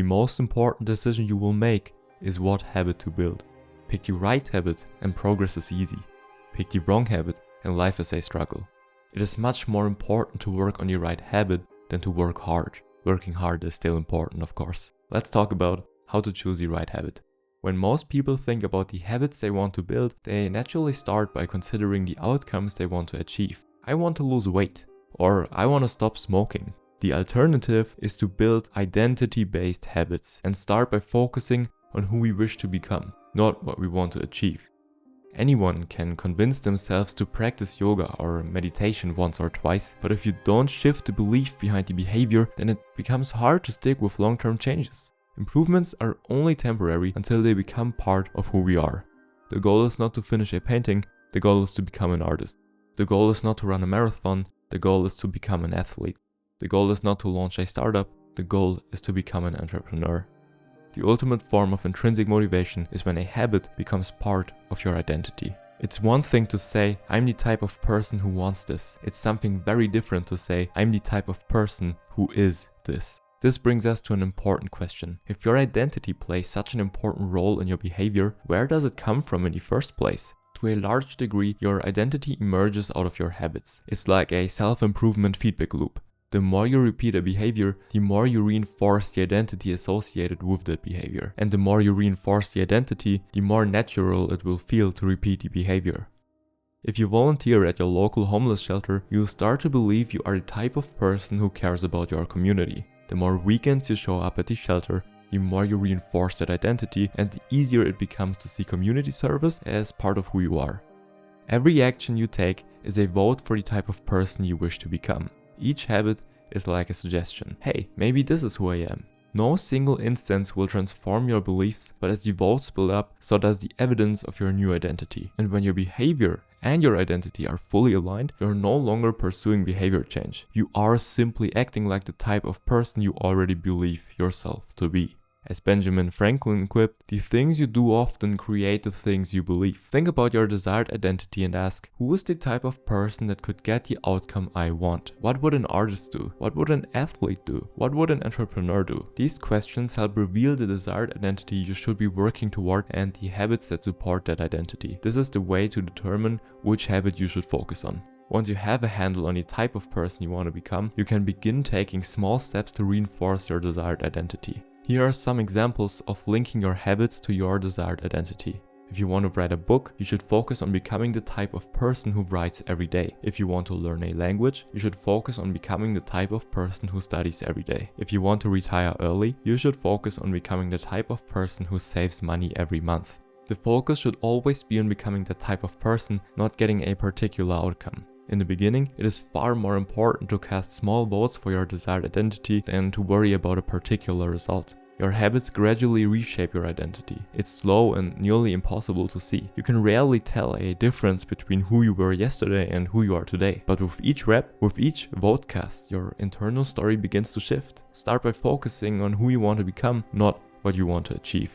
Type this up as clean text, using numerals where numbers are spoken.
most important decision you will make is what habit to build. Pick the right habit and progress is easy. Pick the wrong habit and life is a struggle. It is much more important to work on the right habit than to work hard. Working hard is still important, of course. Let's talk about how to choose the right habit. When most people think about the habits they want to build, they naturally start by considering the outcomes they want to achieve. I want to lose weight, or I want to stop smoking. The alternative is to build identity-based habits and start by focusing on who we wish to become, not what we want to achieve. Anyone can convince themselves to practice yoga or meditation once or twice, but if you don't shift the belief behind the behavior, then it becomes hard to stick with long-term changes. Improvements are only temporary until they become part of who we are. The goal is not to finish a painting, the goal is to become an artist. The goal is not to run a marathon, the goal is to become an athlete. The goal is not to launch a startup, the goal is to become an entrepreneur. The ultimate form of intrinsic motivation is when a habit becomes part of your identity. It's one thing to say, I'm the type of person who wants this. It's something very different to say, I'm the type of person who is this. This brings us to an important question. If your identity plays such an important role in your behavior, where does it come from in the first place? To a large degree, your identity emerges out of your habits. It's like a self-improvement feedback loop. The more you repeat a behavior, the more you reinforce the identity associated with that behavior. And the more you reinforce the identity, the more natural it will feel to repeat the behavior. If you volunteer at your local homeless shelter, you'll start to believe you are the type of person who cares about your community. The more weekends you show up at the shelter, the more you reinforce that identity and the easier it becomes to see community service as part of who you are. Every action you take is a vote for the type of person you wish to become. Each habit is like a suggestion. Hey, maybe this is who I am. No single instance will transform your beliefs, but as the votes build up, so does the evidence of your new identity. And when your behavior and your identity are fully aligned, you're no longer pursuing behavior change. You are simply acting like the type of person you already believe yourself to be. As Benjamin Franklin quipped, the things you do often create the things you believe. Think about your desired identity and ask, who is the type of person that could get the outcome I want? What would an artist do? What would an athlete do? What would an entrepreneur do? These questions help reveal the desired identity you should be working toward and the habits that support that identity. This is the way to determine which habit you should focus on. Once you have a handle on the type of person you want to become, you can begin taking small steps to reinforce your desired identity. Here are some examples of linking your habits to your desired identity. If you want to write a book, you should focus on becoming the type of person who writes every day. If you want to learn a language, you should focus on becoming the type of person who studies every day. If you want to retire early, you should focus on becoming the type of person who saves money every month. The focus should always be on becoming the type of person, not getting a particular outcome. In the beginning, it is far more important to cast small votes for your desired identity than to worry about a particular result. Your habits gradually reshape your identity. It's slow and nearly impossible to see. You can rarely tell a difference between who you were yesterday and who you are today. But with each rep, with each vote cast, your internal story begins to shift. Start by focusing on who you want to become, not what you want to achieve.